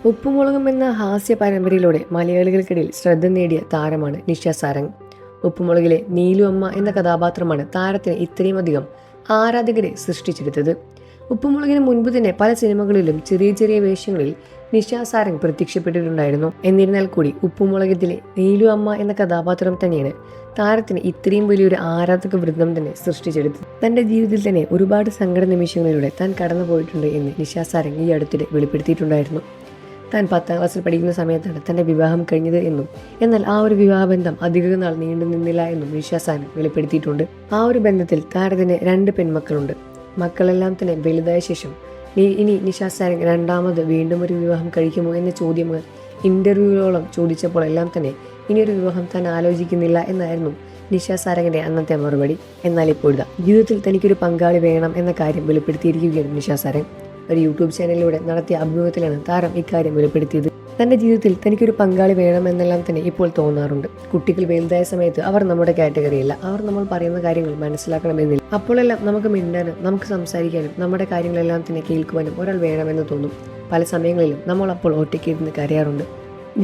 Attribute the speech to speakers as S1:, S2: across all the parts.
S1: ഉപ്പുമുളകും എന്ന ഹാസ്യ പരമ്പരയിലൂടെ മലയാളികൾക്കിടയിൽ ശ്രദ്ധ നേടിയ താരമാണ് നിഷ സാരംഗ്. ഉപ്പുമുളകിലെ നീലു അമ്മ എന്ന കഥാപാത്രമാണ് താരത്തിന് ഇത്രയുമധികം ആരാധകരെ സൃഷ്ടിച്ചെടുത്തത്. ഉപ്പുമുളകിന് മുൻപ് തന്നെ പല സിനിമകളിലും ചെറിയ ചെറിയ വേഷങ്ങളിൽ നിഷ സാരംഗ് പ്രത്യക്ഷപ്പെട്ടിട്ടുണ്ടായിരുന്നു. എന്നിരുന്നാൽ കൂടി ഉപ്പുമുളകത്തിലെ നീലു അമ്മ എന്ന കഥാപാത്രം തന്നെയാണ് താരത്തിന് ഇത്രയും വലിയൊരു ആരാധക വൃന്ദം തന്നെ സൃഷ്ടിച്ചെടുത്തത്. തന്റെ ജീവിതത്തിൽ തന്നെ ഒരുപാട് സങ്കട നിമിഷങ്ങളിലൂടെ താൻ കടന്നുപോയിട്ടുണ്ട് എന്ന് നിഷ സാരംഗ് ഈ അടുത്തിടെ വെളിപ്പെടുത്തിയിട്ടുണ്ടായിരുന്നു. താൻ 10ാം ക്ലാസ്സിൽ പഠിക്കുന്ന സമയത്താണ് തൻ്റെ വിവാഹം കഴിഞ്ഞത് എന്നും എന്നാൽ ആ ഒരു വിവാഹബന്ധം അധികനാൾ നീണ്ടു നിന്നില്ല എന്നും നിഷ സാരംഗ് വെളിപ്പെടുത്തിയിട്ടുണ്ട്. ആ ഒരു ബന്ധത്തിൽ താരത്തിന് 2 പെൺമക്കളുണ്ട്. മക്കളെല്ലാം തന്നെ വലുതായ ശേഷം ഇനി നിഷ സാരംഗ് രണ്ടാമത് വീണ്ടും ഒരു വിവാഹം കഴിക്കുമോ എന്ന ചോദ്യങ്ങൾ ഇന്റർവ്യൂകളോളം ചോദിച്ചപ്പോൾ എല്ലാം തന്നെ ഇനിയൊരു വിവാഹം താൻ ആലോചിക്കുന്നില്ല എന്നായിരുന്നു നിഷ സാരംഗിന്റെ അന്നത്തെ മറുപടി. എന്നാൽ ഇപ്പോഴത്തെ ജീവിതത്തിൽ തനിക്കൊരു പങ്കാളി വേണം എന്ന കാര്യം വെളിപ്പെടുത്തിയിരിക്കുകയാണ് നിഷ സാരംഗ്. ഒരു യൂട്യൂബ് ചാനലിലൂടെ നടത്തിയ അഭിമുഖത്തിലാണ് താരം ഇക്കാര്യം വെളിപ്പെടുത്തിയത്. തന്റെ ജീവിതത്തിൽ തനിക്കൊരു പങ്കാളി വേണമെന്നെല്ലാം തന്നെ ഇപ്പോൾ തോന്നാറുണ്ട്. കുട്ടികൾ വലുതായ സമയത്ത് അവർ നമ്മുടെ കാറ്റഗറിയല്ല. അവർ നമ്മൾ പറയുന്ന കാര്യങ്ങൾ മനസ്സിലാക്കണമെന്നില്ല. അപ്പോഴെല്ലാം നമുക്ക് മിണ്ടാനും നമുക്ക് സംസാരിക്കാനും നമ്മുടെ കാര്യങ്ങളെല്ലാം തന്നെ കേൾക്കുവാനും ഒരാൾ വേണമെന്ന് തോന്നും. പല സമയങ്ങളിലും നമ്മൾ അപ്പോൾ ഒറ്റയ്ക്കിരുന്ന് കരയാറുണ്ട്.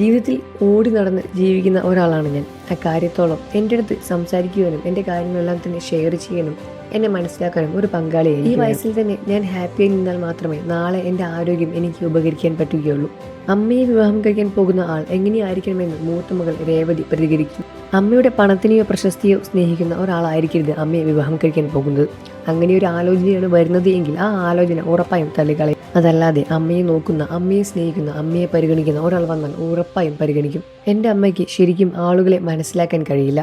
S1: ജീവിതത്തിൽ ഓടി നടന്ന് ജീവിക്കുന്ന ഒരാളാണ് ഞാൻ. ആ കാര്യത്തോളം എൻ്റെ അടുത്ത് സംസാരിക്കുവാനും എൻ്റെ കാര്യങ്ങളെല്ലാം തന്നെ ഷെയർ ചെയ്യാനും എന്നെ മനസ്സിലാക്കാനും ഒരു പങ്കാളിയായി. ഈ വയസ്സിൽ തന്നെ ഞാൻ ഹാപ്പിയായി നിന്നാൽ മാത്രമേ നാളെ എൻ്റെ ആരോഗ്യം എനിക്ക് ഉപകരിക്കാൻ പറ്റുകയുള്ളൂ. അമ്മയെ വിവാഹം കഴിക്കാൻ പോകുന്ന ആൾ എങ്ങനെയായിരിക്കണമെന്ന് മൂത്ത മകൾ രേവതി പ്രതികരിച്ചു. അമ്മയുടെ പണത്തിനെയോ പ്രശസ്തിയോ സ്നേഹിക്കുന്ന ഒരാളായിരിക്കരുത് അമ്മയെ വിവാഹം കഴിക്കാൻ പോകുന്നത്. അങ്ങനെയൊരു ആലോചനയാണ് വരുന്നത് എങ്കിൽ ആ ആലോചന ഉറപ്പായും തള്ളിക്കളയും. അതല്ലാതെ അമ്മയെ നോക്കുന്ന, അമ്മയെ സ്നേഹിക്കുന്ന, അമ്മയെ പരിഗണിക്കുന്ന ഒരാൾ വന്നാൽ ഉറപ്പായും പരിഗണിക്കും. എൻ്റെ അമ്മയ്ക്ക് ശരിക്കും ആളുകളെ മനസ്സിലാക്കാൻ കഴിയില്ല.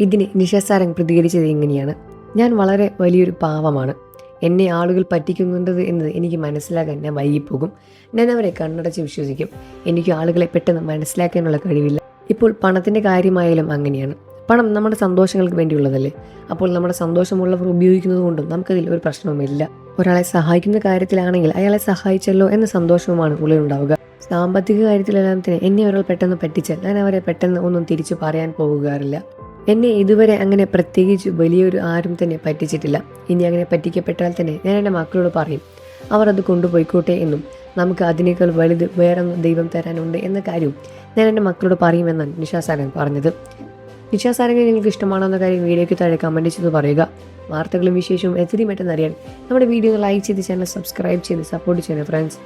S1: ഇതിന് നിഷ സാരംഗ് പ്രതികരിച്ചത് ഇങ്ങനെയാണ്: ഞാൻ വളരെ വലിയൊരു പാവമാണ്. എന്നെ ആളുകൾ പറ്റിക്കുന്നുണ്ടത് എന്നത് എനിക്ക് മനസ്സിലാക്കാൻ ഞാൻ വൈകിപ്പോകും. ഞാൻ അവരെ കണ്ണടച്ച് വിശ്വസിക്കും. എനിക്ക് ആളുകളെ പെട്ടെന്ന് മനസ്സിലാക്കാനുള്ള കഴിവില്ല. ഇപ്പോൾ പണത്തിൻ്റെ കാര്യമായാലും അങ്ങനെയാണ്. പണം നമ്മുടെ സന്തോഷങ്ങൾക്ക് വേണ്ടിയുള്ളതല്ലേ. അപ്പോൾ നമ്മുടെ സന്തോഷമുള്ളവർ ഉപയോഗിക്കുന്നത് കൊണ്ടും നമുക്കതിൽ ഒരു പ്രശ്നവുമില്ല. ഒരാളെ സഹായിക്കുന്ന കാര്യത്തിലാണെങ്കിൽ അയാളെ സഹായിച്ചല്ലോ എന്ന സന്തോഷവുമാണ് ഉള്ളിലുണ്ടാവുക. സാമ്പത്തിക കാര്യത്തിലെല്ലാം തന്നെ എന്നെ ഒരാൾ പെട്ടെന്ന് പറ്റിച്ചാൽ ഞാൻ അവരെ പെട്ടെന്ന് ഒന്നും തിരിച്ചു പറയാൻ പോകാറില്ല. എന്നെ ഇതുവരെ അങ്ങനെ പ്രത്യേകിച്ച് വലിയൊരു ആരും തന്നെ പറ്റിച്ചിട്ടില്ല. ഇനി അങ്ങനെ പറ്റിക്കപ്പെട്ടാൽ തന്നെ ഞാൻ എൻ്റെ മക്കളോട് പറയും, അവർ അത് കൊണ്ടുപോയിക്കോട്ടെ എന്നും നമുക്ക് അതിനേക്കാൾ വലുത് വേറൊന്ന് ദൈവം തരാനുണ്ട് എന്ന കാര്യവും ഞാൻ എൻ്റെ മക്കളോട് പറയുമെന്നാണ് നിഷ സാരംഗ് പറഞ്ഞത്. നിഷ സാരംഗ് നിങ്ങൾക്ക് ഇഷ്ടമാണോ എന്ന കാര്യം വീഡിയോയ്ക്ക് താഴെ കമൻറ്റ് ചെയ്ത് പറയുക. വാർത്തകളും വിശേഷവും എത്രയും പെട്ടെന്ന് അറിയാൻ നമ്മുടെ വീഡിയോ ലൈക്ക് ചെയ്ത് ചാനൽ സബ്സ്ക്രൈബ് ചെയ്ത് സപ്പോർട്ട് ചെയ്യണം ഫ്രണ്ട്സ്.